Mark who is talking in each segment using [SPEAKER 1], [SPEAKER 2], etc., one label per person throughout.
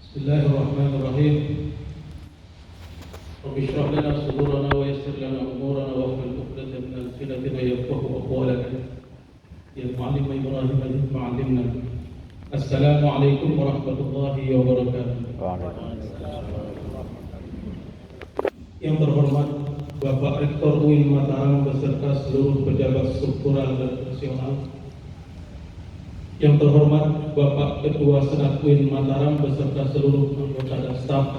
[SPEAKER 1] Bismillahirrahmanirrahim. Rabbi shrah lana sudurana wa yassir lana umurana wahlul 'uqdatam min lisani yafqahu qawlana. Ya Mu'allim Ibrahim allimna 'allimna. Assalamualaikum warahmatullahi wabarakatuh. Yang terhormat Bapak Rektor UIN Mataram beserta seluruh pejabat struktural dan fungsional. Yang terhormat Bapak Ketua Senat UIN Mataram beserta seluruh anggota dan staf.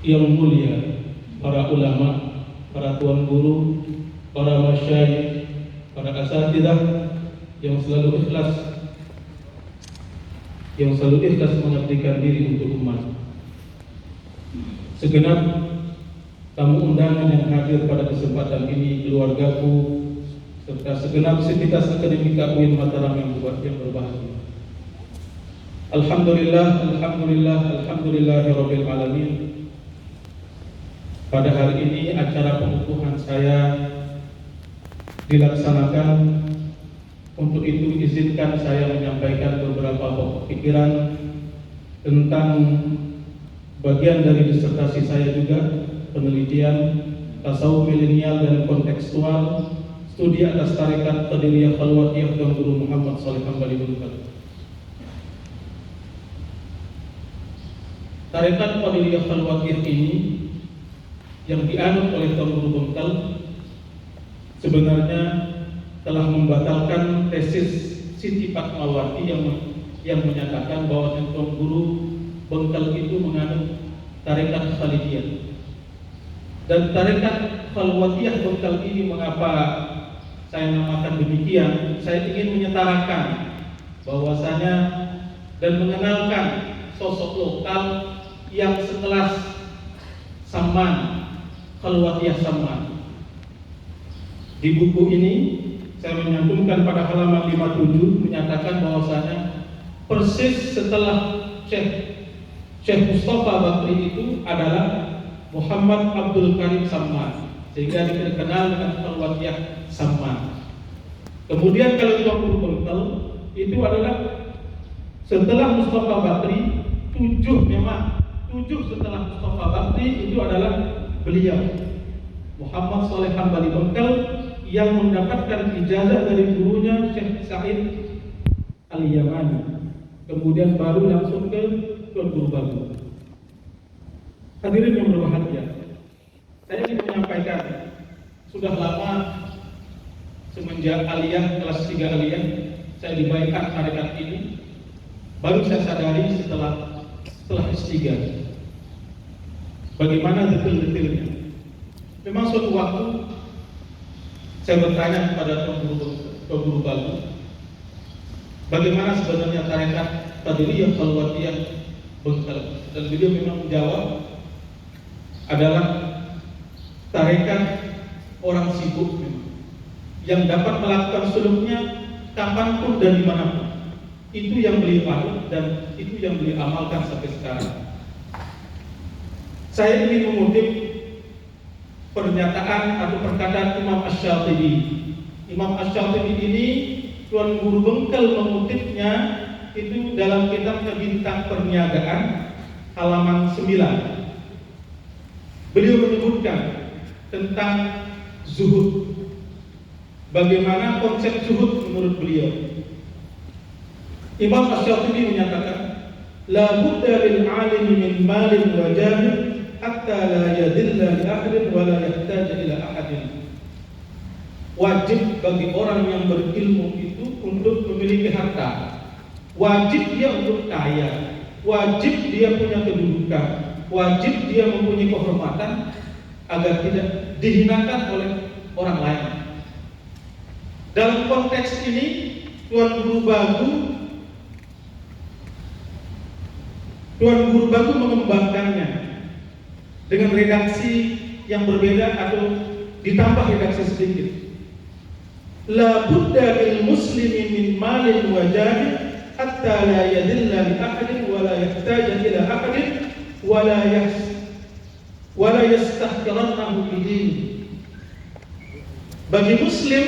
[SPEAKER 1] Yang mulia para ulama, para tuan guru, para masyayikh, para asatidzah yang selalu ikhlas mengabdikan diri untuk umat. Segenap tamu undangan yang hadir pada kesempatan ini, keluargaku, serta segenap sivitas akademika UIN Mataram yang berbahagia. Alhamdulillahirabbil alamin. Pada hari ini acara pengukuhan saya dilaksanakan. Untuk itu izinkan saya menyampaikan beberapa pokok pikiran tentang bagian dari disertasi saya juga, penelitian tasawuf milenial dan kontekstual, studi atas tarekat Qadiriyah Khalwatiyah Tuan Guru Muhammad Shalih Hambali Bulkar. Tarekat Qadiriyah Khalwatiyah ini yang dianut oleh Tuan Guru Bengkel sebenarnya telah membatalkan tesis Siti Fatmawati yang menyatakan bahwa Tuan Guru Bengkel itu menganut tarekat Khalidiyah. Dan tarekat Khalwatiyah Bengkel ini, mengapa saya namakan demikian? Saya ingin menyetarakan bahwasanya dan mengenalkan sosok lokal yang sekelas Samman, Khalwatiyah Samman. Di buku ini saya menyantumkan pada halaman 57 menyatakan bahwasanya persis setelah Syekh Mustafa Bakri itu adalah Muhammad Abdul Karim Samman, sehingga dikenal dengan Khalwatiyah Samman. Kemudian kalau Tuan Guru Bengkel itu adalah setelah Mustafa Bakri, 7 setelah Mustafa Bakri itu adalah beliau Muhammad Shalih Hambali Bengkel yang mendapatkan ijazah dari gurunya Syekh Said Al-Yamani. Kemudian baru langsung ke Tuan Guru Bagu. Hadirin yang berbahagia, saya ingin menyampaikan, sudah lama semenjak aliyah kelas 3 aliyah saya dibaikan tarekat ini, baru saya sadari setelah S3 bagaimana detail-detailnya. Memang suatu waktu saya bertanya kepada Tuan Guru Bagu, bagaimana sebenarnya tarekat Qadiriyah Khalwatiyah Bengkel, dan beliau memang menjawab adalah tarekat orang sibuk memang, yang dapat melakukan suluknya kapanpun dan dimanapun. Itu yang beliau anut dan itu yang beliau amalkan sampai sekarang. Saya ingin mengutip pernyataan atau perkataan Imam Asy-Syatibi. Imam Asy-Syatibi ini Tuan Guru Bengkel mengutipnya itu dalam kitabnya Bintang Perniagaan halaman 9. Beliau menyebutkan tentang zuhud, bagaimana konsep zuhud menurut beliau. Imam Asy-Syatibi menyatakan, la budda lil 'alimi min malin wa jahin hatta la yadilla li ahadin wa la yahtaja ila ahadin. Wajib bagi orang yang berilmu itu untuk memiliki harta. Wajib dia untuk kaya. Wajib dia punya kedudukan. Wajib dia mempunyai kehormatan agar tidak dihinakan oleh orang lain. Dalam konteks ini Tuan Guru Bagu mengembangkannya dengan redaksi yang berbeda atau ditambah redaksi sedikit. La budda lil muslimi min malin wa jahin hatta la yadilla li ahadin wa la yahtaja ila ahadin wa la yastahqirannahu bidin. Bagi muslim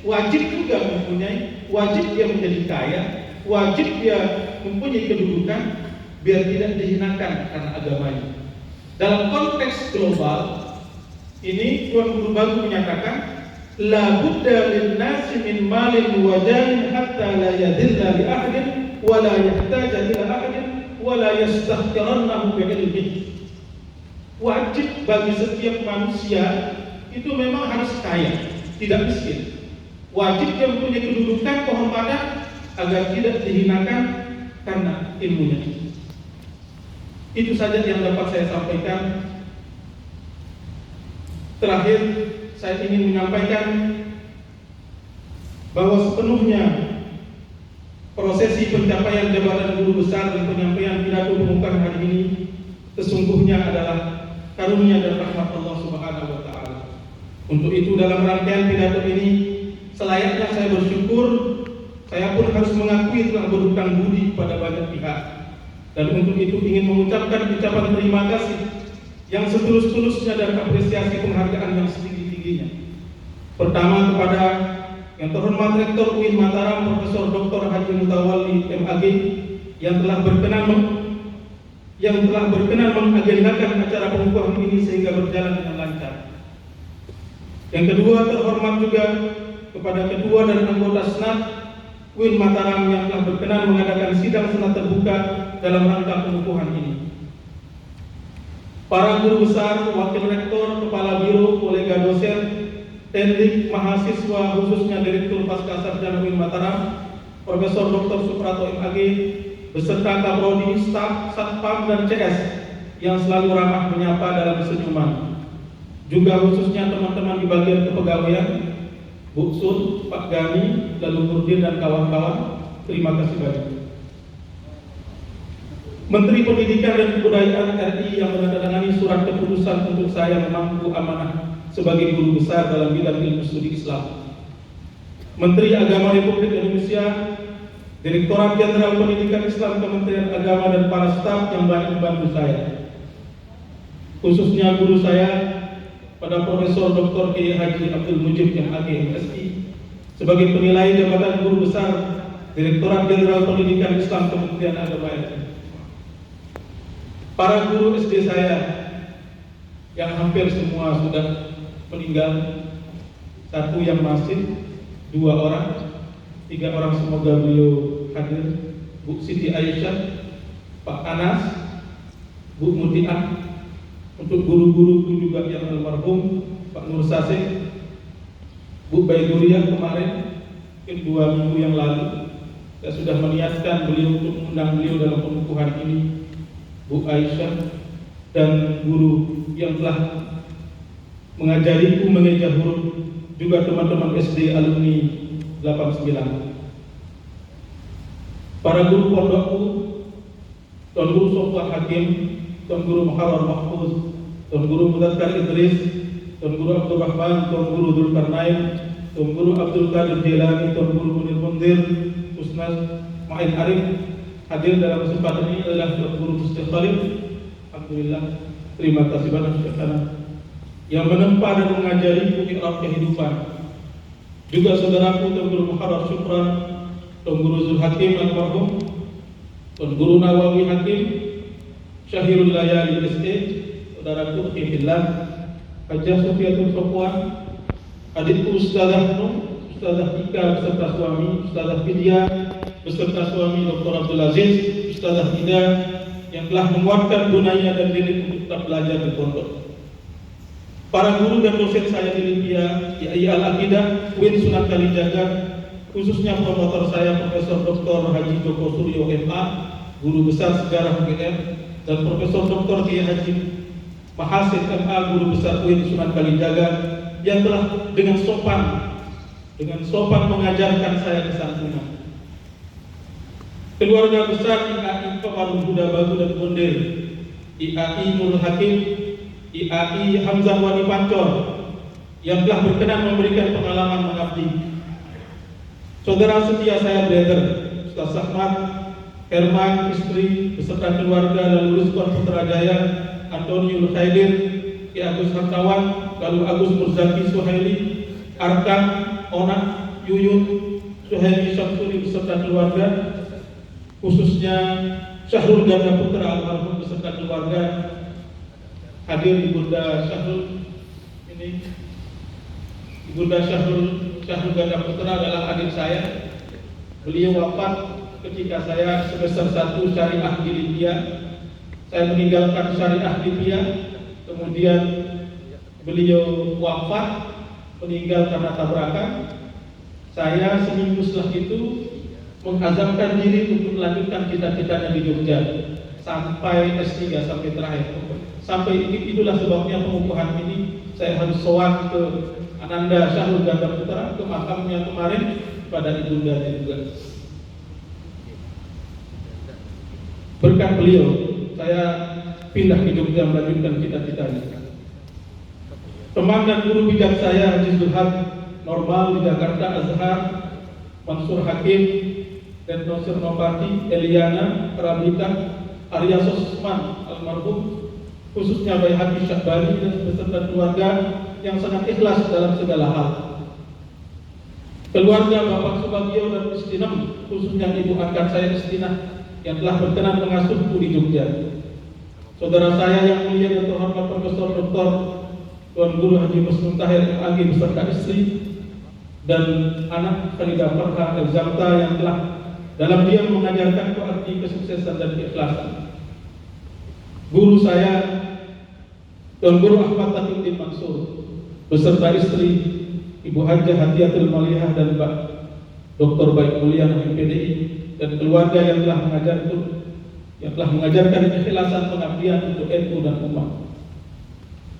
[SPEAKER 1] wajib juga mempunyai, wajib dia menjadi kaya, wajib dia mempunyai kedudukan, biar tidak dihinakan karena agamanya. Dalam konteks global ini Tuan Guru Bagu menyatakan la budda lin nasi min malin wa jahin hatta la yadilla li ahadin wa la yahtaja ila ahadin wa la yastahqirannahu bi ilmihi. Wajib bagi setiap manusia itu memang harus kaya, tidak miskin. Wajib dia mempunyai kedudukan kehormatan agar tidak dihinakan karena ilmunya. Itu saja yang dapat saya sampaikan. Terakhir, saya ingin menyampaikan bahwa sepenuhnya prosesi pencapaian jabatan guru besar dan penyampaian pidato pembukaan hari ini sesungguhnya adalah karunia dan rahmat Allah Subhanahu wa taala. Untuk itu dalam rangkaian pidato ini selayaknya saya bersyukur, saya pun harus mengakui telah berhutang budi pada banyak pihak. Dan untuk itu ingin mengucapkan ucapan terima kasih yang setulus-tulusnya dan apresiasi penghargaan yang setinggi-tingginya. Pertama kepada yang terhormat Rektor UIN Mataram Profesor Dr. Haji Mutawalli MAG yang telah berkenan mengagendakan acara pengukuhan ini sehingga berjalan dengan lancar. Yang kedua terhormat juga kepada ketua dan anggota Senat UIN Mataram yang telah berkenan mengadakan sidang senat terbuka dalam rangka pengukuhan ini. Para guru besar, wakil rektor, kepala biro, kolega dosen, teknik, mahasiswa, khususnya Direktur Pascasarjana UIN Mataram, Profesor Dr. Suprato MAG, beserta Kaprodi, staf, Satpam dan CS yang selalu ramah menyapa dalam senyuman. Juga khususnya teman-teman di bagian kepegawaian, Bu Sun, Pak Gani, lalu Nurdin dan kawan-kawan, terima kasih banyak. Menteri Pendidikan dan Kebudayaan RI yang menandatangani surat keputusan untuk saya memangku amanah sebagai guru besar dalam bidang ilmu studi Islam. Menteri Agama Republik Indonesia, Direktorat Jenderal Pendidikan Islam Kementerian Agama dan para staf yang banyak membantu saya. Khususnya guru saya pada Profesor Dr. Kiai Haji Abdul Mujib MAG MSI sebagai penilai jabatan guru besar Direktorat Jenderal Pendidikan Islam Kementerian Agama RI. Para guru SD saya yang hampir semua sudah meninggal, satu yang masih, 2 orang, 3 orang semoga beliau hadir, Bu Siti Aisyah, Pak Anas, Bu Mutiah, untuk guru-guru juga yang almarhum, Pak Nur Saseh, Bu Baiduriah kemarin, mungkin 2 minggu yang lalu, saya sudah meniatkan beliau untuk mengundang beliau dalam pengukuhan ini, Bu Aisyah, dan guru yang telah mengajariku mengeja huruf, juga teman-teman SD alumni 89. Para guru pondokku, Tuan Guru Sofwan Hakim, Tuan Guru Muharrar Mahfuz, Tuan Guru Mudatkar Idris, Tuan Guru Abdul Rahman, Tuan Guru Dzulkarnain, Tuan Guru Abdul Qadir Jailani, Tuan Guru Munir Mundir, Ustaz Ma'in Arif, hadir dalam kesempatan ini adalah Tuan Guru Mustafa Khalid. Alhamdulillah, terima kasih banyak kepada yang menempa dan mengajariku ikhlas kehidupan. Juga saudaraku Tuan Guru Muharrar Syukran, Tuan Guru Zul Hakim almarhum, Tuan Guru Nawawi Hakim, Syahirul Layali SE, saudaraku Khifillah, Hajjah Sofiatul Sofwan, adikku Ustazah Nur, Ustazah Ika beserta suami, Ustazah Fidia beserta suami Dr. Abdul Aziz, Ustazah Ida yang telah menguatkan Bunaya dan Lilik untuk tetap belajar di pondok. Para guru dan dosen saya di Libya, Kiai Al-Aqidah, UIN Sunan Kalijaga, khususnya promotor saya Profesor Dr. Haji Joko Suryo MA, guru besar sejarah UGM, dan Profesor Dr. Kiai Haji Mahasid MA, guru besar UIN Sunan Kalijaga, yang telah dengan sopan mengajarkan saya kesantunan. Keluarga besar IAI Komarul Huda Bagu dan Bonder, IAI Nurul Hakim, IAI Hamzah Wani Pancor yang telah berkenan memberikan pengalaman mengabdi. Saudara setia saya brother Ustaz Ahmad, Herman, istri beserta keluarga, lalu Rizkon Putrajaya, Antoniul Khaidir, Ki Agus Hartawan, lalu Agus Murzaki Suhaili, Arkam, Onak, Yuyun, Suhaili Syamsuri beserta keluarga, khususnya Syahrul Ganda Putra almarhum beserta keluarga. Hadir Ibunda Syahrul ini. Ibunda Syahrul Ganda Putra adalah adik saya. Beliau wafat ketika saya semester 1 syariah di Libya. Saya meninggalkan syariah Libya, kemudian beliau wafat, meninggal karena tabrakan. Saya seminggu setelah itu mengazamkan diri untuk melanjutkan cita-citanya di Jogja sampai S3, sampai terakhir. Sampai itulah sebabnya pengukuhan ini saya harus sowan ke Ananda Syahrul Ganda Putra, ke makamnya kemarin pada ibundanya juga. Berkat beliau, saya pindah ke Jogja melanjutkan cita-citanya. Teman dan guru bijak saya Haji Zulhad Normal di Jakarta, Azhar, Mansur Hakim, dan Nosir Nopati, Eliana, Karabita, Arya Sosman almarhum, khususnya Bayi Hati Syahbani dan beserta keluarga yang sangat ikhlas dalam segala hal. Keluarga Bapak Subagio dan Istinam, khususnya ibu angkat saya Istinah yang telah berkenan mengasuhku di Jogja. Saudara saya yang mulia dan terhormat Profesor Dr. Tuan Guru Haji Muslim Tahir MAG beserta istri dan anak Farida Farha Elzamta yang telah dalam diam mengajarkan arti kesuksesan dan keikhlasan. Guru saya Tuan Guru Ahmad Taqiyuddin Mansur beserta istri Ibu Hajah Hatiatul Malihah dan Pak Dr. Baik Mulia MPDI dan keluarga yang telah mengajarkan keikhlasan pengabdian untuk NU dan umat.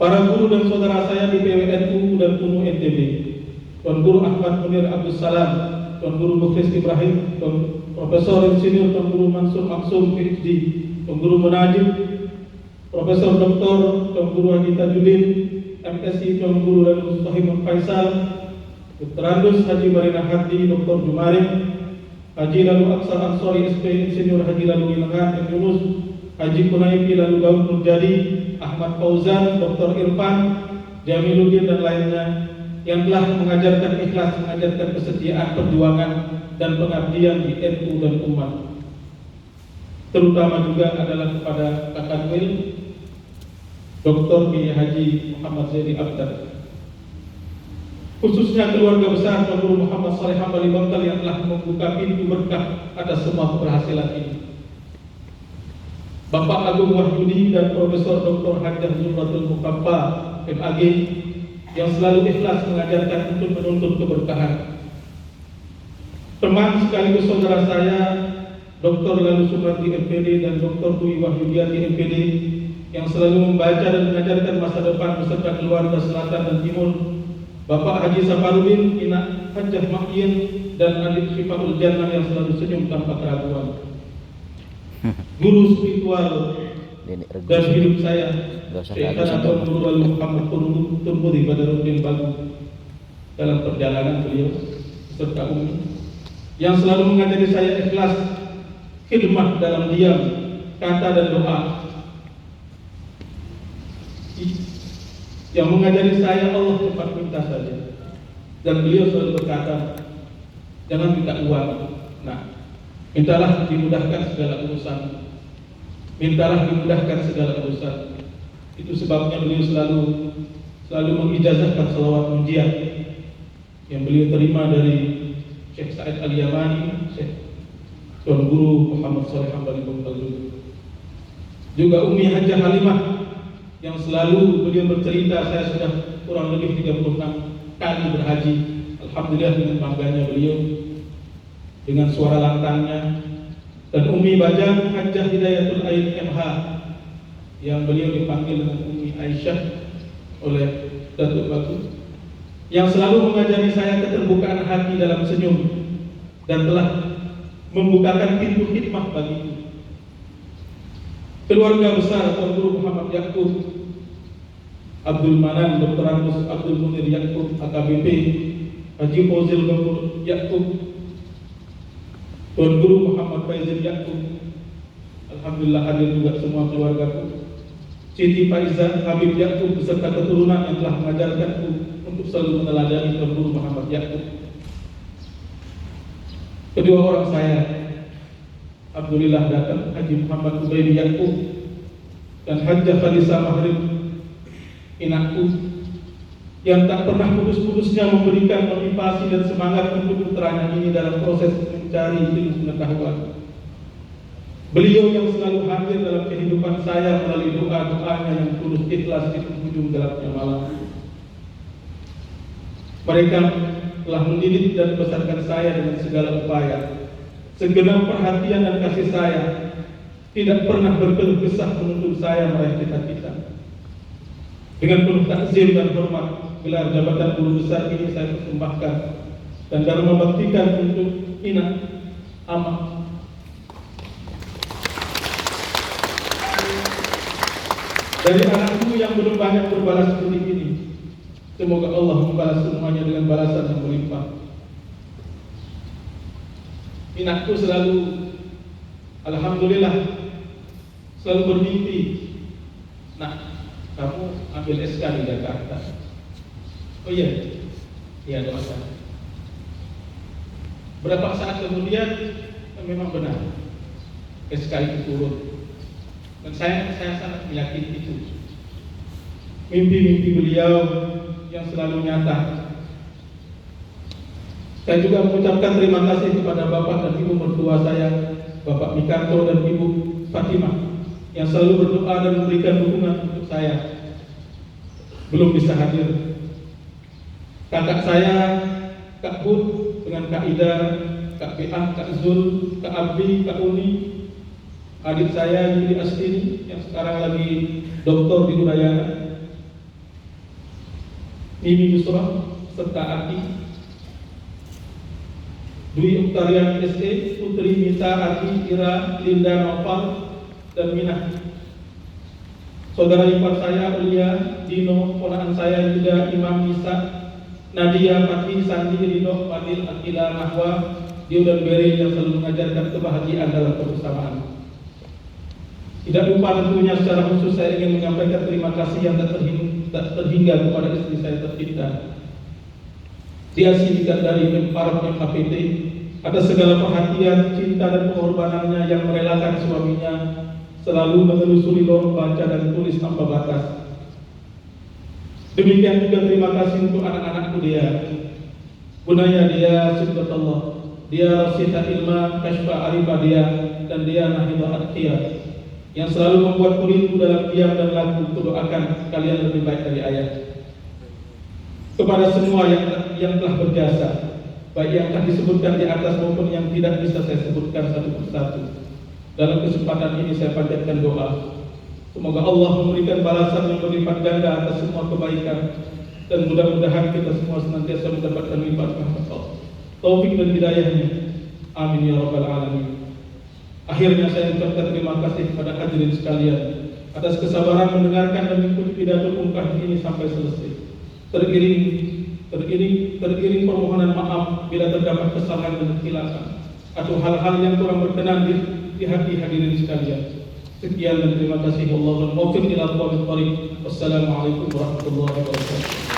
[SPEAKER 1] Para guru dan saudara saya di PWNU dan UNU NTB, Tuan Guru Ahmad Munir Abdus Salam, Tuan Guru Mukhlis Ibrahim, Tuan Profesor Insinyur Tuan Guru Mansur Maksum PhD, Tuan Guru Munajib, Profesor Dr. Tuan Guru Haji Tajuddin, MSc Tuan Guru dan Mustahimul Faisal, Dr. Andus Haji Marina Hadi, Dr. Jumarim, Haji Lalu Aksar Ansori SP, Insinyur Haji Lalu Ilangan Yunus, Haji Kunaifi Lalu Daud Nurjadi, Ahmad Fauzan, Dr. Irfan, Jamiluddin dan lainnya yang telah mengajarkan ikhlas, mengajarkan kesetiaan, perjuangan dan pengabdian di NU dan umat. Terutama juga adalah kepada Kakak Wil, Dr. Kiai Haji Muhammad Zaini Abdar. Khususnya keluarga besar Tuan Guru Muhammad Saleh Hambali Bangkal yang telah membuka pintu berkah atas semua keberhasilan ini. Bapak Agung Wahyudi dan Profesor Dr. Hajjah Zumratul Mukaffa MAG yang selalu ikhlas mengajarkan untuk menuntut keberkahan. Teman sekaligus saudara saya Dr. Lalu Sumardi MPD dan Dr. Dwi Wahyudiati MPD yang selalu membaca dan mengajarkan masa depan beserta keluarga selatan dan timur. Bapak Haji Safarudin, Ina Hajjah Makyin dan adik Syifaul Jannah yang selalu senyum tanpa keraguan. Guru spiritual dan hidup saya, Syekhana Tuan Guru Lalu Muhammad Turmudi Badaruddin Bagu dalam perjalanan beliau serta Umi yang selalu mengajari saya ikhlas, khidmat dalam diam, kata dan doa, yang mengajari saya Allah cepat minta saja. Dan beliau selalu berkata, jangan minta uang. Nah, mintalah dimudahkan segala urusan. Mintalah dimudahkan segala urusan. Itu sebabnya beliau selalu mengijazahkan salawat munjiah yang beliau terima dari Syekh Sa'id Al-Yamani, Syekh Tuan Guru Muhammad Saleh Hambali Bangkal juga Umi Hajjah Halimah yang selalu beliau bercerita, saya sudah kurang lebih 36 kali berhaji. Alhamdulillah dengan bangganya beliau, dengan suara lantangnya. Dan Umi Bajang Hajjah Hidayatul Ain MH yang beliau dipanggil dengan Umi Aisyah oleh Datuk Batu, yang selalu mengajari saya keterbukaan hati dalam senyum dan telah membukakan pintu khidmah bagiku. Keluarga besar Tuan Guru Muhammad Yakub Abdul Manan, Dr. Anus Abdul Munir Yakub AKBP, Haji Fauzil Gafur Yakub, Tuan Guru Muhammad Faizil Yakub, alhamdulillah hadir juga semua keluargaku. Siti Faizah Habib Yakub beserta keturunan yang telah mengajarkanku untuk selalu meneladani Tuan Guru Muhammad Yakub. Kedua orang saya Alhamdulillah datang Haji Muhammad Ubaidi Yaqub dan Hajjah Khadijah Mahrim, inakku yang tak pernah putus-putusnya memberikan motivasi dan semangat untuk putranya ini dalam proses mencari ilmu pengetahuan. Beliau yang selalu hadir dalam kehidupan saya melalui doa-doanya yang tulus ikhlas di penghujung gelapnya malam. Mereka telah mendidik dan membesarkan saya dengan segala upaya. Segenap perhatian dan kasih sayang, tidak pernah berkeluh kesah menuntut saya meraih cita-cita. Dengan penuh takzim dan hormat, gelar jabatan guru besar ini saya persembahkan dan dalam membaktikan untuk Ina Ama. Dari anakku yang belum banyak berbalas budi ini, semoga Allah membalas semuanya dengan balasan yang melimpah. Inakku selalu, alhamdulillah, selalu bermimpi, nah, kamu ambil SK di Jakarta. Oh iya, iya doakan. Berapa saat kemudian memang benar SK itu turun, dan saya sangat meyakini itu. Mimpi-mimpi beliau yang selalu nyata. Saya juga mengucapkan terima kasih kepada Bapak dan Ibu mertua saya, Bapak Mikanto dan Ibu Fatimah, yang selalu berdoa dan memberikan dukungan untuk saya. Belum bisa hadir kakak saya, Kak Bud dengan Kak Ida, Kak Bi'ah, Kak Zul, Kak Abdi, Kak Uni, adik saya Yudi Astini yang sekarang lagi doktor di Udayana, Mimi Yusra serta Aki, Dwi Uktarian SE, Putri Mita, Aki, Ira, Linda, Nopal, dan Minah. Saudara ipar saya Ulia, Dino, ponakan saya juga Imam Isa, Nadia, Fatih, Sandi, Rino, Fadil, Akila, Nahwa, Dio dan Beri yang selalu mengajarkan kebahagiaan dalam kebersamaan. Tidak lupa tentunya secara khusus saya ingin menyampaikan terima kasih yang tak terhingga kepada istri saya tercinta, Dia Sindikat dari Memparok MHPT, atas segala perhatian, cinta dan pengorbanannya yang merelakan suaminya selalu menelusuri lorong baca dan tulis tanpa batas. Demikian juga terima kasih untuk anak-anakku dia, Bunaya dia Subhanallah, dia Rasita Ilma Kashfa Arifah dia, dan dia Nahidah Atqiyah, yang selalu membuat rindu dalam diam dan laku untuk doakan kalian lebih baik dari ayah. Kepada semua yang telah berjasa, baik yang telah disebutkan di atas maupun yang tidak bisa saya sebutkan satu persatu, dalam kesempatan ini saya panjatkan doa. Semoga Allah memberikan balasan yang berlipat ganda atas semua kebaikan, dan mudah-mudahan kita semua senantiasa mendapatkan lipat taufik dan hidayahnya. Amin ya rabbal alamin. Akhirnya saya ucapkan terima kasih kepada hadirin sekalian atas kesabaran mendengarkan dan mengikuti pidato ungkapan ini sampai selesai. Teriring permohonan maaf bila terdapat kesalahan dan kekhilapan atau hal-hal yang kurang berkenan di hati hadirin sekalian. Sekian dan terima kasih. Wallahul muwaffiq ila aqwamit thoriq. Wassalamualaikum warahmatullahi wabarakatuh.